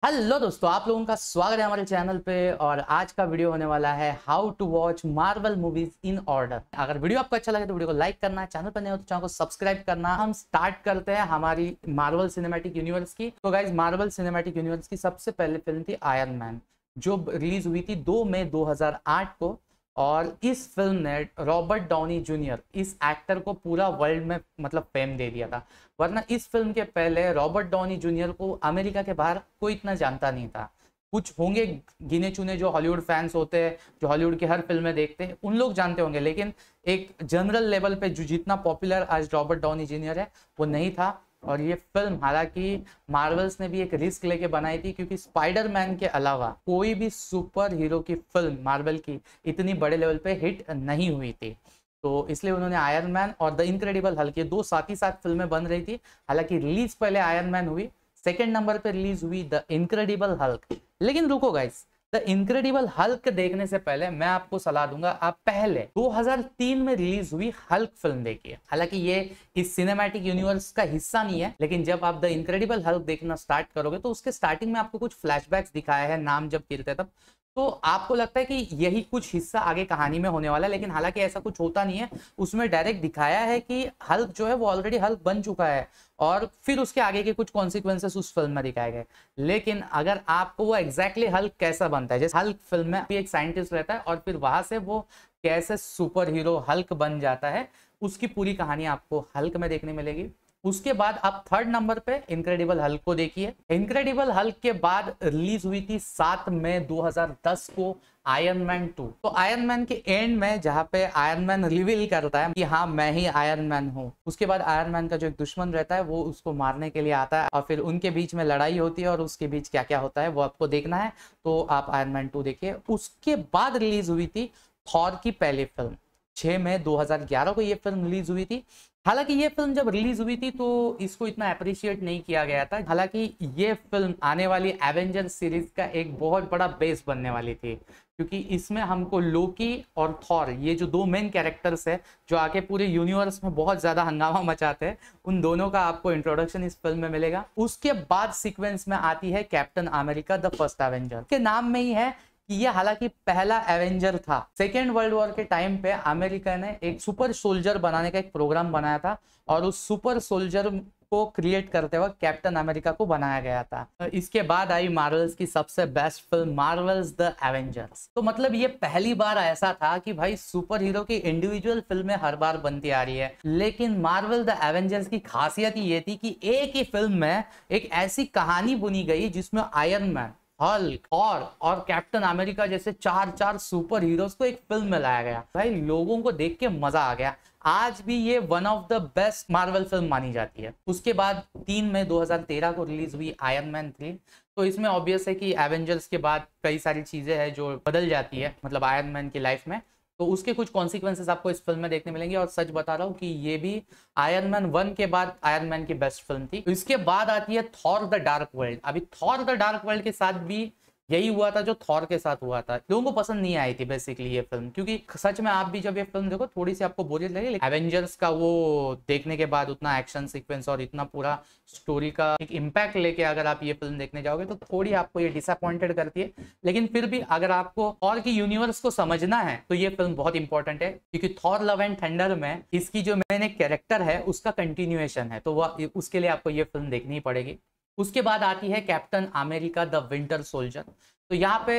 Hello दोस्तों, आप लोगों का स्वागत है हमारे चैनल पे। और आज का वीडियो होने वाला है how to watch Marvel movies in order. अगर वीडियो आपको अच्छा लगे तो वीडियो को लाइक करना, चैनल पर नए हो तो चैनल को सब्सक्राइब करना। हम स्टार्ट करते हैं हमारी मार्वल सिनेमैटिक यूनिवर्स की। तो गाइज, मार्वल सिनेमैटिक यूनिवर्स की सबसे पहले फिल्म थी आयरन मैन, जो रिलीज हुई थी 2 मई 2008 को। और इस फिल्म ने रॉबर्ट डाउनी जूनियर इस एक्टर को पूरा वर्ल्ड में मतलब फेम दे दिया था। वरना इस फिल्म के पहले रॉबर्ट डाउनी जूनियर को अमेरिका के बाहर कोई इतना जानता नहीं था। कुछ होंगे गिने चुने जो हॉलीवुड फैंस होते हैं, जो हॉलीवुड की हर फिल्में देखते हैं, उन लोग जानते होंगे, लेकिन एक जनरल लेवल पे जो जितना पॉपुलर आज रॉबर्ट डाउनी जूनियर है वो नहीं था। और ये फिल्म हालांकि मार्वल्स ने भी एक रिस्क लेके बनाई थी, क्योंकि स्पाइडरमैन के अलावा कोई भी सुपर हीरो की फिल्म मार्वल की इतनी बड़े लेवल पे हिट नहीं हुई थी। तो इसलिए उन्होंने आयरन मैन और द इनक्रेडिबल हल्क, ये दो साथ ही साथ फिल्में बन रही थी। हालांकि रिलीज पहले आयरन मैन हुई, सेकंड नंबर पे रिलीज हुई द इनक्रेडिबल हल्क। लेकिन रुको गाइस, द इनक्रेडिबल हल्क देखने से पहले मैं आपको सलाह दूंगा, आप पहले 2003 में रिलीज हुई हल्क फिल्म देखिए। हालांकि ये इस सिनेमैटिक यूनिवर्स का हिस्सा नहीं है, लेकिन जब आप द इनक्रेडिबल हल्क देखना स्टार्ट करोगे तो उसके स्टार्टिंग में आपको कुछ फ्लैशबैक्स दिखाया है, नाम जब गिरते हैं तब तो आपको लगता है कि यही कुछ हिस्सा आगे कहानी में होने वाला है, लेकिन हालांकि ऐसा कुछ होता नहीं है। उसमें डायरेक्ट दिखाया है कि हल्क जो है वो ऑलरेडी हल्क बन चुका है, और फिर उसके आगे के कुछ कॉन्सिक्वेंसेस उस फिल्म में दिखाए गए। लेकिन अगर आपको वो एग्जैक्टली हल्क कैसा बनता है, जैसे हल्क फिल्म में भी एक साइंटिस्ट रहता है और फिर वहां से वो कैसे सुपर हीरो हल्क बन जाता है, उसकी पूरी कहानी आपको हल्क में देखने मिलेगी। उसके बाद आप थर्ड नंबर पे इनक्रेडिबल हल्क को देखिए। इनक्रेडिबल हल्क के बाद रिलीज हुई थी 7 मई 2010 को आयरन मैन 2। तो आयरन मैन के एंड में जहां पे आयरन मैन रिवील करता है कि हाँ मैं ही आयरन मैन हूँ, उसके बाद आयरन मैन का जो एक दुश्मन रहता है वो उसको मारने के लिए आता है, और फिर उनके बीच में लड़ाई होती है और उसके बीच क्या क्या होता है वो आपको देखना है। तो आप आयरन मैन 2 देखिए। उसके बाद रिलीज हुई थी थॉर की पहली फिल्म, 6 मई 2011 को ये फिल्म रिलीज हुई थी। हालांकि ये फिल्म जब रिलीज हुई थी तो इसको इतना अप्रिशिएट नहीं किया गया था। हालांकि ये फिल्म आने वाली एवेंजर सीरीज का एक बहुत बड़ा बेस बनने वाली थी, क्योंकि इसमें हमको लोकी और थॉर, ये जो दो मेन कैरेक्टर्स है जो आके पूरे यूनिवर्स में बहुत ज्यादा हंगामा मचाते हैं, उन दोनों का आपको इंट्रोडक्शन इस फिल्म में मिलेगा। उसके बाद सीक्वेंस में आती है captain America the first Avenger. के नाम में ही है कि ये हालांकि पहला एवेंजर था। सेकेंड वर्ल्ड वॉर के टाइम पे अमेरिका ने एक सुपर सोल्जर बनाने का एक प्रोग्राम बनाया था, और उस सुपर सोल्जर को क्रिएट करते वक्त कैप्टन अमेरिका को बनाया गया था। इसके बाद आई मार्वल्स की सबसे best film Marvels the Avengers. तो मतलब ये पहली बार ऐसा था कि भाई सुपर हीरो की इंडिविजुअल फिल्में हर बार बनती आ रही है, लेकिन मार्वल द एवेंजर्स की खासियत ये थी कि एक ही फिल्म में एक ऐसी कहानी बुनी गई जिसमें आयरन मैन, हल्क और कैप्टन अमेरिका जैसे चार सुपर हीरोज को एक फिल्म में लाया गया। भाई लोगों को देख के मजा आ गया। आज भी ये one of the best Marvel film मानी जाती है। उसके बाद 3 मई 2013 को रिलीज हुई आयरन मैन 3। तो इसमें ऑब्वियस है कि एवेंजर्स के बाद कई सारी चीजें हैं जो बदल जाती है, मतलब आयरन मैन की लाइफ में, तो उसके कुछ कॉन्सिक्वेंसेस आपको इस फिल्म में देखने मिलेंगे। और सच बता रहा हूँ कि ये भी आयरन मैन 1 के बाद आयरन मैन की बेस्ट फिल्म थी। इसके बाद आती है थॉर द डार्क वर्ल्ड। अभी थॉर द डार्क वर्ल्ड के साथ भी यही हुआ था जो थॉर के साथ हुआ था। लोगों को पसंद नहीं आई थी बेसिकली ये फिल्म, क्योंकि सच में आप भी जब ये फिल्म देखो थोड़ी सी आपको बोरियत लगे। एवेंजर्स का वो देखने के बाद उतना एक्शन सीक्वेंस और इतना पूरा स्टोरी का एक इम्पैक्ट लेके अगर आप ये फिल्म देखने जाओगे तो थोड़ी आपको ये डिसअपॉइंटेड करती है। लेकिन फिर भी अगर आपको थॉर की यूनिवर्स को समझना है तो ये फिल्म बहुत इंपॉर्टेंट है, क्योंकि थॉर लव एंड थंडर में इसकी जो मेन एक कैरेक्टर है उसका कंटिन्यूएशन है, तो वह उसके लिए आपको ये फिल्म देखनी ही पड़ेगी। उसके बाद आती है captain America the winter soldier. तो यहाँ पे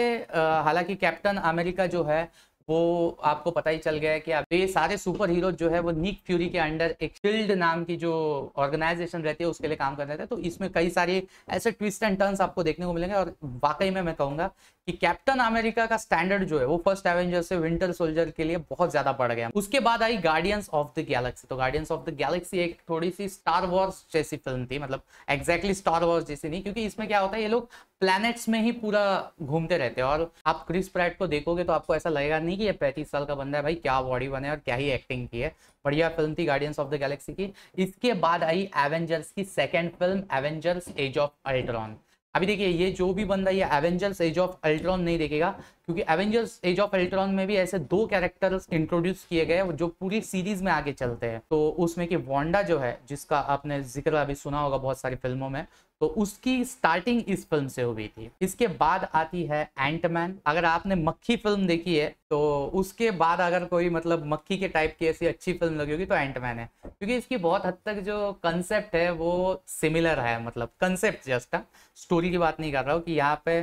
हालांकि कैप्टन अमेरिका जो है वो आपको पता ही चल गया है कि आप ये सारे सुपर हीरो जो है वो निक फ्यूरी के अंडर एक शील्ड नाम की जो ऑर्गेनाइजेशन रहती है उसके लिए काम कर रहे थे। तो इसमें कई सारे ऐसे ट्विस्ट एंड टर्न्स आपको देखने को मिलेंगे, और वाकई में मैं कहूंगा कि कैप्टन अमेरिका का स्टैंडर्ड जो है वो फर्स्ट एवेंजर से विंटर सोल्जर के लिए बहुत ज्यादा बढ़ गया। उसके बाद आई गार्डियंस ऑफ द गैलेक्सी। तो गार्डियंस ऑफ द गैलेक्सी एक थोड़ी सी स्टार वॉर्स जैसी फिल्म थी, मतलब एग्जैक्टली स्टार वॉर्स जैसी नहीं, क्योंकि इसमें क्या होता है ये लोग प्लैनेट्स में ही पूरा घूमते रहते हैं। और आप क्रिस प्रैट को देखोगे तो आपको ऐसा लगेगा नहीं कि ये 35 साल का बंदा है, भाई क्या बॉडी बने और क्या ही एक्टिंग की है। बढ़िया फिल्म थी गार्डियंस ऑफ द गैलेक्सी की। इसके बाद आई एवेंजर्स की second film Avengers age of Ultron. अभी देखिए ये जो भी बंदा ये एवेंजर्स एज ऑफ अल्ट्रॉन नहीं देखेगा, क्योंकि एवेंजर्स एज ऑफ अल्ट्रॉन में भी ऐसे दो कैरेक्टर्स इंट्रोड्यूस किए गए जो पूरी सीरीज में आगे चलते हैं। तो उसमें कि वांडा जो है, जिसका आपने जिक्र अभी सुना होगा बहुत सारी फिल्मों में, तो उसकी स्टार्टिंग इस फिल्म से हुई थी। इसके बाद आती है एंटमैन। अगर आपने मक्खी फिल्म देखी है तो उसके बाद अगर कोई मतलब मक्खी के टाइप की ऐसी अच्छी फिल्म लगी होगी तो एंटमैन है, क्योंकि इसकी बहुत हद तक जो कंसेप्ट है वो सिमिलर है। मतलब कंसेप्ट जस्ट, स्टोरी की बात नहीं कर रहा हूँ कि यहाँ पे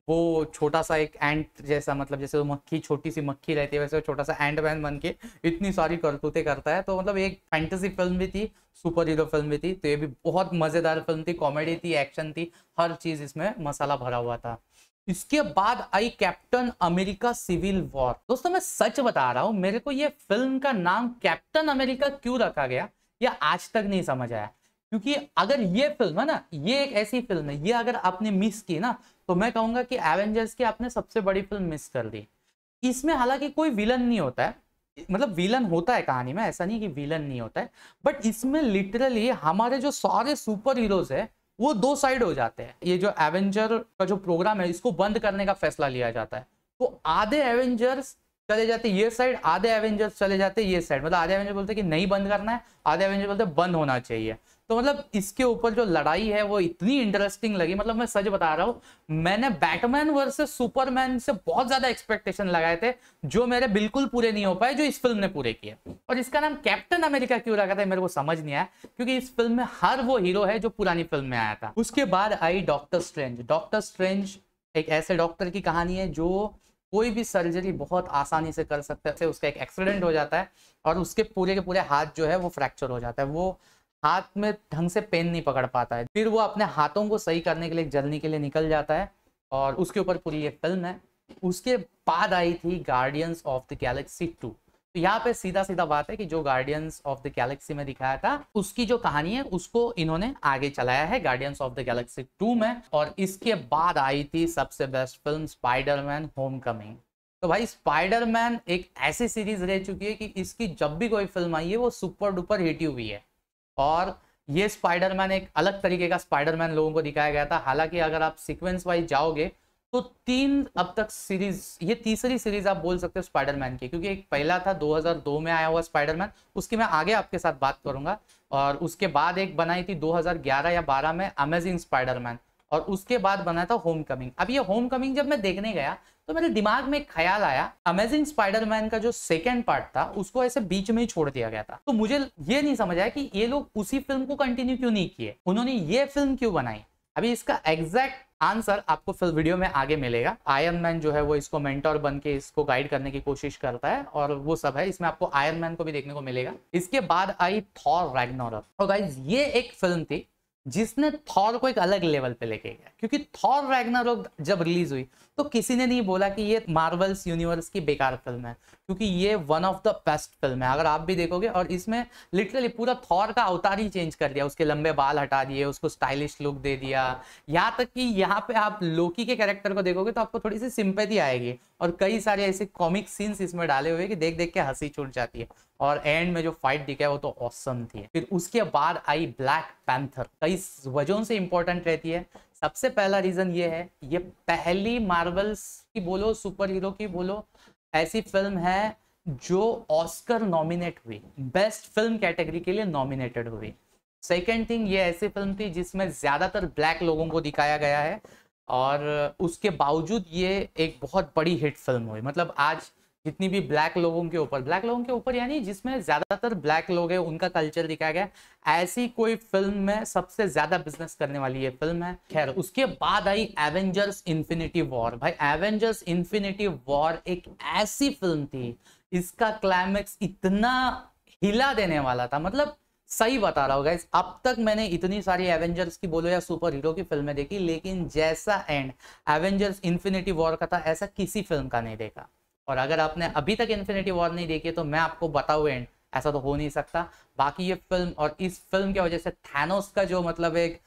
वो छोटा सा एक एंट जैसा, मतलब जैसे वो मक्खी छोटी सी मक्खी रहती है वैसे वो छोटा सा एंटमैन बन के इतनी सारी करतूतें करता है। तो मतलब एक फैंटेसी फिल्म भी थी, सुपर हीरो फिल्म भी थी, तो ये भी बहुत मजेदार फिल्म थी। कॉमेडी थी, एक्शन थी, हर चीज इसमें मसाला भरा हुआ था। इसके बाद आई कैप्टन अमेरिका सिविल वॉर। दोस्तों मैं सच बता रहा हूं, मेरे को ये फिल्म का नाम कैप्टन अमेरिका क्यों रखा गया या आज तक नहीं समझ आया। क्योंकि अगर ये फिल्म है ना, ये एक ऐसी फिल्म है, ये अगर आपने मिस की ना तो मैं कहूंगा कि एवेंजर्स की आपने सबसे बड़ी फिल्म मिस कर दी। इसमें हालांकि कोई विलन नहीं होता है, मतलब विलन होता है कहानी में, ऐसा नहीं कि विलन नहीं होता है, बट इसमें लिटरली हमारे जो सारे सुपर हीरोज है वो दो साइड हो जाते हैं। ये जो एवेंजर का जो प्रोग्राम है इसको बंद करने का फैसला लिया जाता है, तो आधे एवेंजर्स चले जाते ये साइड, आधे एवेंजर्स चले जाते ये साइड। मतलब आधे एवेंजर बोलते कि नहीं बंद करना है, आधे एवेंजर बोलते बंद होना चाहिए। तो मतलब इसके ऊपर जो लड़ाई है वो इतनी इंटरेस्टिंग लगी। मतलब मैं सच बता रहा हूँ, मैंने बैटमैन वर्सेस सुपरमैन से बहुत ज्यादा एक्सपेक्टेशन लगाए थे जो मेरे बिल्कुल पूरे नहीं हो पाए, जो इस फिल्म ने पूरे किए। और इसका नाम कैप्टन अमेरिका क्यों रखा था मेरे को समझ नहीं आया, क्योंकि इस फिल्म में हर वो हीरो है जो पुरानी फिल्म में आया था। उसके बाद आई डॉक्टर स्ट्रेंज। डॉक्टर स्ट्रेंज एक ऐसे डॉक्टर की कहानी है जो कोई भी सर्जरी बहुत आसानी से कर सकता है। उसका एक एक्सीडेंट हो जाता है और उसके पूरे के पूरे हाथ जो है वो फ्रैक्चर हो जाता है, वो हाथ में ढंग से पेन नहीं पकड़ पाता है। फिर वो अपने हाथों को सही करने के लिए जर्नी के लिए निकल जाता है और उसके ऊपर पूरी ये फिल्म है। उसके बाद आई थी गार्डियंस ऑफ द गैलेक्सी 2। तो यहाँ पे सीधा सीधा बात है कि जो गार्डियंस ऑफ द गैलेक्सी में दिखाया था उसकी जो कहानी है उसको इन्होंने आगे चलाया है गार्डियंस ऑफ द गैलेक्सी 2 में। और इसके बाद आई थी सबसे बेस्ट फिल्म स्पाइडरमैन होमकमिंग। तो भाई स्पाइडरमैन एक ऐसी सीरीज रह चुकी है कि इसकी जब भी कोई फिल्म आई है वो सुपर डुपर हिट हुई है। और ये स्पाइडरमैन एक अलग तरीके का स्पाइडरमैन लोगों को दिखाया गया था। हालांकि अगर आप सीक्वेंस वाइज जाओगे तो 3 अब तक सीरीज, ये तीसरी सीरीज आप बोल सकते हो स्पाइडरमैन की, क्योंकि एक पहला था 2002 में आया हुआ स्पाइडरमैन, उसकी मैं आगे आपके साथ बात करूंगा। और उसके बाद एक बनाई थी 2011 या 12 में अमेजिंग स्पाइडरमैन, और उसके बाद बना था होमकमिंग। अब ये होमकमिंग जब मैं देखने गया तो मेरे दिमाग में एक ख्याल आया, अमेजिंग स्पाइडरमैन का जो सेकंड पार्ट था उसको ऐसे बीच में ही छोड़ दिया गया था। तो मुझे ये नहीं समझ आया कि ये लोग उसी फिल्म को कंटिन्यू क्यों नहीं किए, उन्होंने ये फिल्म क्यों बनाई। अभी इसका एग्जैक्ट आंसर आपको फिर वीडियो में आगे मिलेगा। आयरन मैन जो है वो इसको मेंटोर बन के इसको गाइड करने की कोशिश करता है और वो सब है, इसमें आपको आयरन मैन को भी देखने को मिलेगा। इसके बाद आई थॉर रैग्नारोक। और गाइस ये एक फिल्म थी जिसने थॉर को एक अलग लेवल पे लेके गया, क्योंकि थॉर रैग्नारोक जब रिलीज हुई तो किसी ने नहीं बोला कि ये मार्वल्स यूनिवर्स की बेकार फिल्म है, क्योंकि ये one of the best film है। अगर आप भी देखोगे, और इसमें लिटरली पूरा थॉर का अवतार ही चेंज कर दिया, उसके लंबे बाल हटा दिए, उसको स्टाइलिश लुक दे दिया। यहाँ तक कि यहाँ पे आप लोकी के कैरेक्टर को देखोगे तो आपको थोड़ी सी सिंपैथी आएगी, और कई सारे ऐसे कॉमिक सीन्स इसमें डाले हुए कि देख देख के हंसी छूट जाती है। और एंड में जो फाइट दिखा है वो तो ऑसम थी। फिर उसके बाद आई ब्लैक पैंथर। कई वजहों से इंपॉर्टेंट रहती है। सबसे पहला रीजन ये है, ये पहली मार्वल्स की बोलो, सुपर हीरो की बोलो, ऐसी फिल्म है जो ऑस्कर नॉमिनेट हुई, बेस्ट फिल्म कैटेगरी के लिए नॉमिनेटेड हुई। सेकेंड थिंग, ये ऐसी फिल्म थी जिसमें ज्यादातर ब्लैक लोगों को दिखाया गया है, और उसके बावजूद ये एक बहुत बड़ी हिट फिल्म हुई। मतलब आज जितनी भी ब्लैक लोगों के ऊपर यानी जिसमें ज्यादातर ब्लैक लोग हैं उनका कल्चर दिखाया गया, ऐसी कोई फिल्म में सबसे ज्यादा बिजनेस करने वाली ये फिल्म है। खैर उसके बाद आई एवेंजर्स इन्फिनिटी वॉर। भाई एवेंजर्स इन्फिनिटी वॉर एक ऐसी फिल्म थी, इसका क्लाइमेक्स इतना हिला देने वाला था। मतलब सही बता रहा हूँ गाइस, अब तक मैंने इतनी सारी एवेंजर्स की बोलो या सुपर हीरो की फिल्में देखी, लेकिन जैसा एंड एवेंजर्स इन्फिनिटी वॉर का था ऐसा किसी फिल्म का नहीं देखा। और अगर आपने अभी तक इन्फिनिटी वॉर नहीं देखी तो मैं आपको बताऊं एंड, ऐसा तो हो नहीं सकता। बाकी ये फिल्म, और इस फिल्म की वजह से थैनोस का जो मतलब एक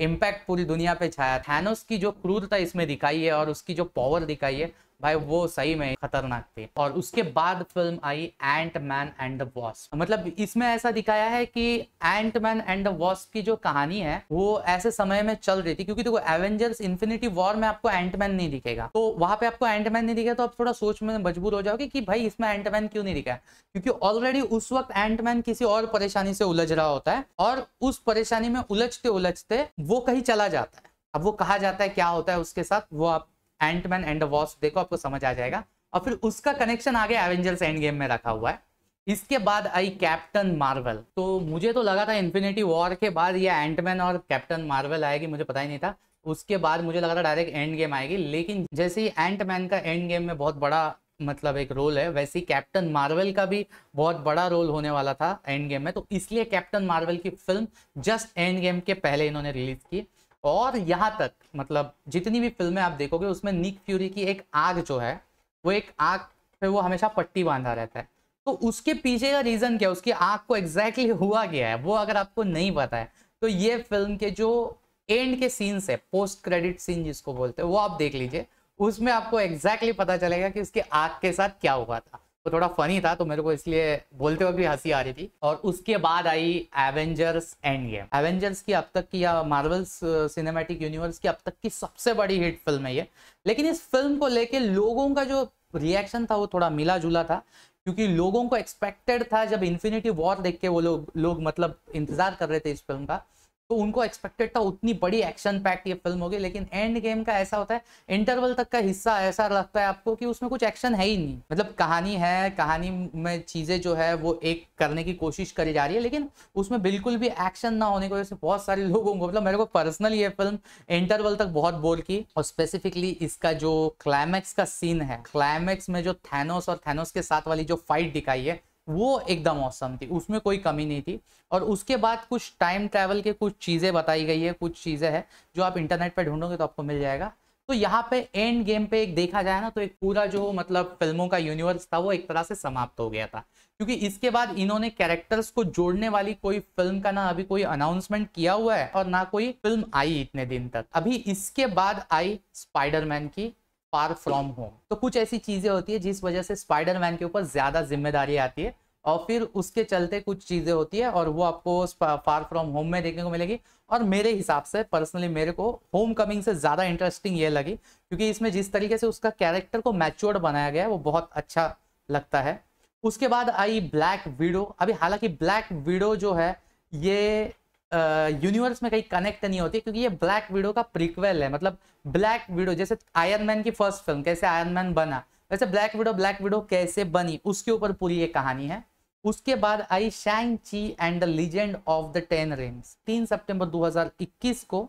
इम्पैक्ट पूरी दुनिया पे छाया, थैनोस की जो क्रूरता इसमें दिखाई है और उसकी जो पावर दिखाई है भाई वो सही में खतरनाक थी। और उसके बाद film I Ant Man and the wasp. मतलब इसमें ऐसा दिखाया है कि Ant Man and the wasp की जो कहानी है वो ऐसे समय में चल रही थी, क्योंकि देखो एवेंजर्स इन्फिनिटी वॉर में आपको एंट मैन नहीं दिखेगा, तो वहां पे आपको एंट मैन नहीं दिखेगा तो आप थोड़ा सोच में मजबूर हो जाओगे कि भाई इसमें एंट मैन क्यों नहीं दिखा, क्योंकि ऑलरेडी उस वक्त एंट मैन की किसी और परेशानी से उलझ रहा होता है और उस परेशानी में उलझते उलझते वो कहीं चला जाता है। अब वो कहा जाता है, क्या होता है उसके साथ, वो आप एंटमैन एंड द वॉस्प देखो, आपको समझ आ जाएगा। और फिर उसका कनेक्शन आगे एवेंजर्स एंड गेम में रखा हुआ है। इसके बाद आई कैप्टन मार्वल। तो मुझे तो लगा था इन्फिनिटी वॉर के बाद ये एंटमैन और कैप्टन मार्वल आएगी, मुझे पता ही नहीं था। उसके बाद मुझे लगा था डायरेक्ट एंड गेम आएगी, लेकिन जैसे ही एंटमैन का एंड गेम में बहुत बड़ा मतलब एक रोल है, वैसे ही कैप्टन मार्वल का भी बहुत बड़ा रोल होने वाला था एंड गेम में। तो इसलिए कैप्टन मार्वल की फिल्म जस्ट एंड गेम के पहले इन्होंने रिलीज की। और यहाँ तक मतलब जितनी भी फिल्में आप देखोगे उसमें निक फ्यूरी की एक आग जो है, वो एक आग पे वो हमेशा पट्टी बांधा रहता है। तो उसके पीछे का रीजन क्या है, उसकी आग को एग्जैक्टली हुआ क्या है, वो अगर आपको नहीं पता है तो ये फिल्म के जो एंड के सीन्स है, पोस्ट क्रेडिट सीन जिसको बोलते हैं, वो आप देख लीजिए। उसमें आपको एग्जैक्टली पता चलेगा कि उसके आग के साथ क्या हुआ था। तो थोड़ा फनी था, तो मेरे को इसलिए बोलते वक्त भी हंसी आ रही थी। और उसके बाद आई एवेंजर्स एंड गेम। एवेंजर्स की अब तक की या मार्वल्स सिनेमैटिक यूनिवर्स की अब तक की सबसे बड़ी हिट फिल्म है ये। लेकिन इस फिल्म को लेके लोगों का जो रिएक्शन था वो थोड़ा मिला जुला था, क्योंकि लोगों को एक्सपेक्टेड था, जब इन्फिनिटी वॉर देख के वो लोग मतलब इंतजार कर रहे थे इस फिल्म का, तो उनको एक्सपेक्टेड था उतनी बड़ी एक्शन पैक्ड ये फिल्म होगी। लेकिन एंड गेम का ऐसा होता है, इंटरवल तक का हिस्सा ऐसा लगता है आपको कि उसमें कुछ एक्शन है ही नहीं। मतलब कहानी है, कहानी में चीजें जो है वो एक करने की कोशिश करी जा रही है, लेकिन उसमें बिल्कुल भी एक्शन ना होने की वजह से बहुत सारे लोगों को, मतलब मेरे को पर्सनली ये फिल्म इंटरवल तक बहुत बोर की। और स्पेसिफिकली इसका जो क्लाइमैक्स का सीन है, क्लाइमैक्स में जो थैनोस और थैनोस के साथ वाली जो फाइट दिखाई है वो एकदम औसम थी, उसमें कोई कमी नहीं थी। और उसके बाद कुछ टाइम ट्रैवल के कुछ चीज़ें बताई गई है, कुछ चीज़ें हैं जो आप इंटरनेट पे ढूंढोगे तो आपको मिल जाएगा। तो यहाँ पे एंड गेम पे एक देखा जाए ना, तो एक पूरा जो मतलब फिल्मों का यूनिवर्स था वो एक तरह से समाप्त हो गया था, क्योंकि इसके बाद इन्होंने कैरेक्टर्स को जोड़ने वाली कोई फिल्म का ना अभी कोई अनाउंसमेंट किया हुआ है और ना कोई फिल्म आई इतने दिन तक। अभी इसके बाद आई स्पाइडरमैन की फार फ्रॉम होम। तो कुछ ऐसी चीजें होती है जिस वजह से स्पाइडरमैन के ऊपर ज्यादा जिम्मेदारी आती है, और फिर उसके चलते कुछ चीजें होती है, और वो आपको फार फ्रॉम होम में देखने को मिलेगी। और मेरे हिसाब से पर्सनली मेरे को होम कमिंग से ज्यादा इंटरेस्टिंग ये लगी, क्योंकि इसमें जिस तरीके से उसका कैरेक्टर को मैच्योर्ड बनाया गया है वो बहुत अच्छा लगता है। उसके बाद आई ब्लैक विडो। अभी हालांकि ब्लैक विडो जो है ये यूनिवर्स में कहीं कनेक्ट नहीं होती, क्योंकि ये ब्लैक विडो का प्रीक्वेल है। मतलब ब्लैक विडो जैसे आयरन मैन की फर्स्ट फिल्म कैसे आयरन मैन बना, वैसे ब्लैक विडो कैसे बनी उसके ऊपर पूरी ये कहानी है। उसके बाद आई शैंग ची and the legend of the 10 rings 3 सितंबर 2021 को।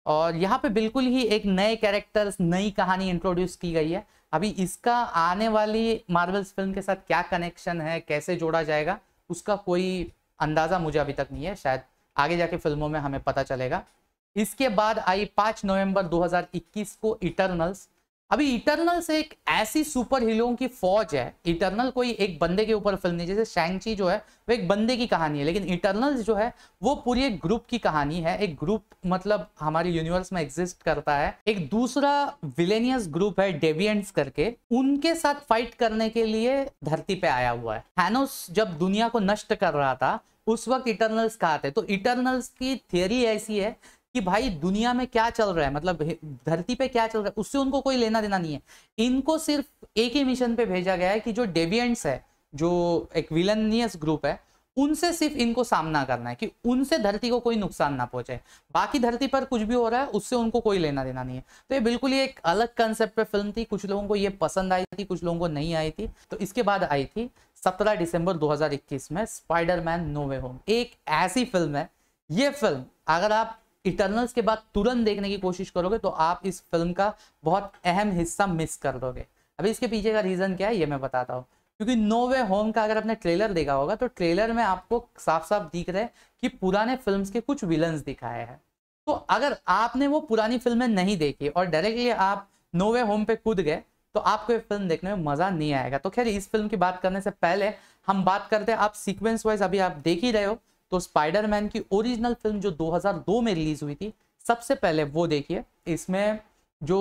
और यहाँ पे बिल्कुल ही एक नए कैरेक्टर्स, नई कहानी इंट्रोड्यूस की गई है। अभी इसका आने वाली मार्वल्स फिल्म के साथ क्या कनेक्शन है, कैसे जोड़ा जाएगा, उसका कोई अंदाजा मुझे अभी तक नहीं है, शायद आगे जाके फिल्मों में हमें पता चलेगा। इसके बाद आई 5 नवंबर 2021 को इटर्नल्स। अभी इटर्नल्स एक ऐसी सुपर हीरों की फौज है। इटर्नल कोई एक बंदे के ऊपर फिल्म नहीं, जैसे शैंग-ची जो है वो एक बंदे की कहानी है, लेकिन इटर्नल्स जो है वो पूरी एक ग्रुप की कहानी है। एक ग्रुप मतलब हमारे यूनिवर्स में एग्जिस्ट करता है, एक दूसरा विलेनियस ग्रुप है डेविएंट्स करके, उनके साथ फाइट करने के लिए धरती पे आया हुआ है। थैनोस जब दुनिया को नष्ट कर रहा था उस वक्त इटर्नल्स कहा थे। तो इटर्नल्स की थियरी ऐसी है कि भाई दुनिया में क्या चल रहा है, मतलब धरती पे क्या चल रहा है, उससे उनको कोई लेना देना नहीं है। इनको सिर्फ एक ही मिशन पे भेजा गया है कि जो डेविएंट्स है, जो एक विलनियस ग्रुप है, उनसे सिर्फ इनको सामना करना है, कि उनसे धरती को कोई नुकसान ना पहुंचे। बाकी धरती पर कुछ भी हो रहा है उससे उनको कोई लेना देना नहीं है। तो ये बिल्कुल ही एक अलग कंसेप्ट पे फिल्म थी। कुछ लोगों को ये पसंद आई थी, कुछ लोगों को नहीं आई थी। तो इसके बाद आई थी 17 दिसंबर 2021 में स्पाइडरमैन नो वे होम। एक ऐसी फिल्म है, ये फिल्म अगर आप इटर्नल्स के बाद तुरंत देखने की कोशिश करोगे तो आप इस फिल्म का बहुत अहम हिस्सा मिस कर दोगे। अभी इसके पीछे का रीजन क्या है ये मैं बताता हूँ। क्योंकि नो वे होम का अगर आपने ट्रेलर देखा होगा तो ट्रेलर में आपको साफ साफ दिख रहा है कि पुराने फिल्म्स के कुछ विलन्स दिखाए हैं। तो अगर आपने वो पुरानी फिल्में नहीं देखी और डायरेक्टली आप नो वे होम पे कूद गए तो आपको ये फिल्म देखने में मजा नहीं आएगा। तो खैर इस फिल्म की बात करने से पहले हम बात करते हैं, आप सीक्वेंस वाइज अभी आप देख ही रहे हो, तो स्पाइडरमैन की ओरिजिनल फिल्म जो 2002 में रिलीज हुई थी, सबसे पहले वो देखिए। इसमें जो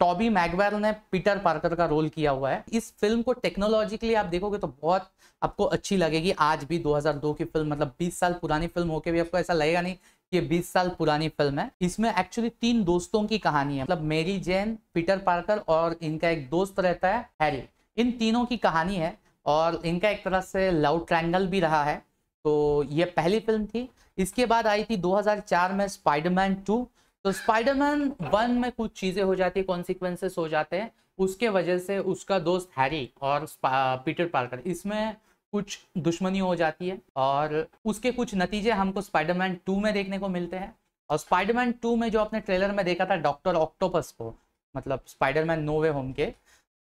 टॉबी मैगवायर ने पीटर पार्कर का रोल किया हुआ है। इस फिल्म को टेक्नोलॉजिकली आप देखोगे तो बहुत आपको अच्छी लगेगी। आज भी 2002 की फिल्म, मतलब 20 साल पुरानी फिल्म होके भी आपको ऐसा लगेगा नहीं कि ये 20 साल पुरानी फिल्म है। इसमें एक्चुअली 3 दोस्तों की कहानी है, मतलब मेरी जेन, पीटर पार्कर और इनका एक दोस्त रहता है हैरी। इन तीनों की कहानी है और इनका एक तरह से लव ट्रायंगल भी रहा है। तो ये पहली फिल्म थी। इसके बाद आई थी 2004 में स्पाइडरमैन 2। तो स्पाइडरमैन 1 में कुछ चीज़ें हो जाती है, कॉन्सिक्वेंसेस हो जाते हैं, उसके वजह से उसका दोस्त हैरी और पीटर पार्कर इसमें कुछ दुश्मनी हो जाती है और उसके कुछ नतीजे हमको स्पाइडरमैन 2 में देखने को मिलते हैं। और स्पाइडरमैन 2 में जो आपने ट्रेलर में देखा था डॉक्टर ऑक्टोपस को, मतलब स्पाइडरमैन नो वे होम के,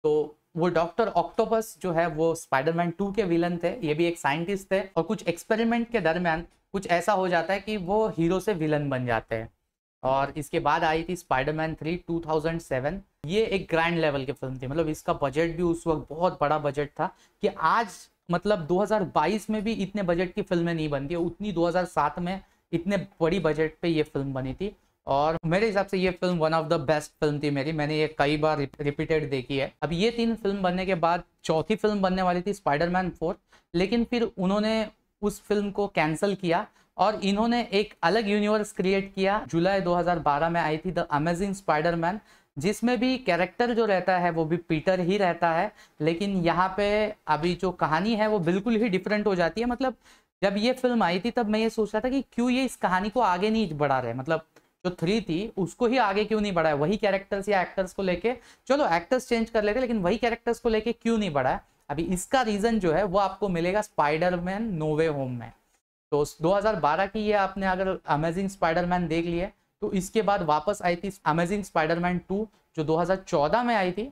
तो वो डॉक्टर ऑक्टोपस जो है वो स्पाइडरमैन 2 के विलन थे। ये भी एक साइंटिस्ट थे और कुछ एक्सपेरिमेंट के दरमियान कुछ ऐसा हो जाता है कि वो हीरो से विलन बन जाते हैं। और इसके बाद आई थी स्पाइडरमैन 3 2007। ये एक ग्रैंड लेवल की फिल्म थी, मतलब इसका बजट भी उस वक्त बहुत बड़ा बजट था कि आज मतलब 2022 में भी इतने बजट की फिल्में नहीं बनती, उतनी 2007 में इतने बड़ी बजट पे ये फिल्म बनी थी। और मेरे हिसाब से ये film one of the best film थी मेरी, मैंने ये कई बार रिपीटेड देखी है। अब ये 3 फिल्म बनने के बाद चौथी फिल्म बनने वाली थी स्पाइडरमैन 4, लेकिन फिर उन्होंने उस फिल्म को कैंसिल किया और इन्होंने एक अलग यूनिवर्स क्रिएट किया। जुलाई 2012 में आई थी द अमेजिंग स्पाइडरमैन, जिसमें भी कैरेक्टर जो रहता है वो भी पीटर ही रहता है, लेकिन यहाँ पे अभी जो कहानी है वो बिल्कुल ही डिफरेंट हो जाती है। मतलब जब ये फिल्म आई थी तब मैं ये सोच रहा था कि क्यों ये इस कहानी को आगे नहीं बढ़ा रहे, मतलब जो 3 थी उसको ही आगे क्यों नहीं बढ़ाया, वही कैरेक्टर्स या एक्टर्स को लेके, चलो एक्टर्स चेंज कर लेते लेकिन वही कैरेक्टर्स को लेके क्यों नहीं बढ़ाया। अभी इसका रीजन जो है वो आपको मिलेगा स्पाइडरमैन नो वे होम में। तो 2012 की ये आपने अगर अमेजिंग स्पाइडरमैन देख लिया तो इसके बाद वापस आई थी अमेजिंग स्पाइडरमैन 2 जो 2014 में आई थी।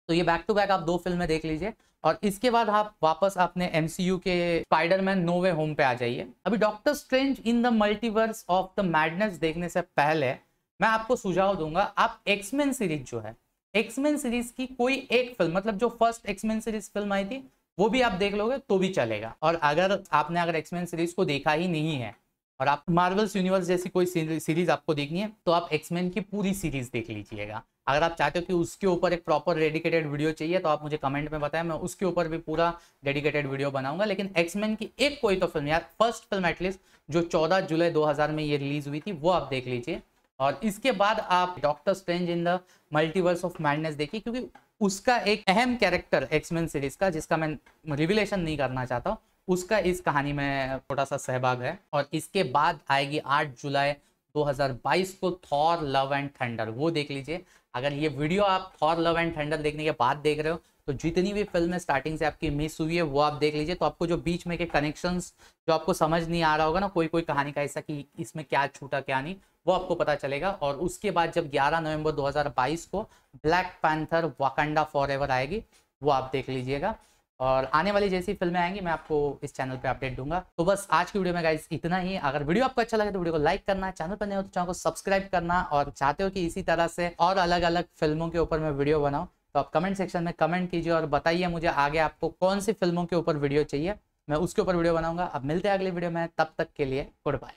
तो ये बैक टू बैक आप 2 फिल्में देख लीजिए और इसके बाद आप वापस अपने एमसीयू के स्पाइडरमैन नो वे होम पे आ जाइए। अभी doctor strange in the multiverse of the madness देखने से पहले मैं आपको सुझाव दूंगा, आप एक्समैन सीरीज जो है, एक्समैन सीरीज की कोई एक फिल्म, मतलब जो फर्स्ट एक्समैन सीरीज फिल्म आई थी वो भी आप देख लोगे तो भी चलेगा। और अगर आपने एक्समैन सीरीज को देखा ही नहीं है और आप मार्वल्स यूनिवर्स जैसी कोई सीरीज आपको देखनी है तो आप एक्समैन की पूरी सीरीज देख लीजिएगा। अगर आप चाहते हो कि उसके ऊपर एक प्रॉपर डेडिकेटेड वीडियो चाहिए तो आप मुझे कमेंट में बताएं, मैं उसके ऊपर भी पूरा डेडिकेटेड वीडियो बनाऊंगा। लेकिन एक्समैन की एक कोई तो फिल्म यार, फर्स्ट फिल्म एटलीस्ट जो 14 जुलाई 2000 में ये रिलीज हुई थी वो आप देख लीजिए और इसके बाद आप doctor strange in the multiverse of madness देखिए, क्योंकि उसका एक अहम कैरेक्टर एक्समैन सीरीज का, जिसका मैं रिविलेशन नहीं करना चाहता, उसका इस कहानी में छोटा सा सहभाग है। और इसके बाद आएगी 8 जुलाई 2022 को थॉर लव एंड थंडर, वो देख लीजिए। अगर ये वीडियो आप थॉर लव एंड थंडर देखने के बाद देख रहे हो तो जितनी भी फिल्में स्टार्टिंग से आपकी मिस हुई है वो आप देख लीजिए, तो आपको जो बीच में के कनेक्शंस जो आपको समझ नहीं आ रहा होगा ना, कोई कोई कहानी का ऐसा कि इसमें क्या छूटा क्या नहीं, वो आपको पता चलेगा। और उसके बाद जब 11 नवंबर 2022 को ब्लैक पैंथर वाकंडा फॉरएवर आएगी वो आप देख लीजिएगा। और आने वाली जैसी फिल्में आएंगी मैं आपको इस चैनल पे अपडेट दूंगा। तो बस आज की वीडियो में गाइस इतना ही। अगर वीडियो आपको अच्छा लगे तो वीडियो को लाइक करना, चैनल पर नए हो तो चैनल को सब्सक्राइब करना, और चाहते हो कि इसी तरह से और अलग अलग फिल्मों के ऊपर मैं वीडियो बनाऊं तो आप कमेंट सेक्शन में कमेंट कीजिए और बताइए मुझे आगे आपको कौन सी फिल्मों के ऊपर वीडियो चाहिए, मैं उसके ऊपर वीडियो बनाऊंगा। अब मिलते हैं अगली वीडियो में, तब तक के लिए गुड बाय।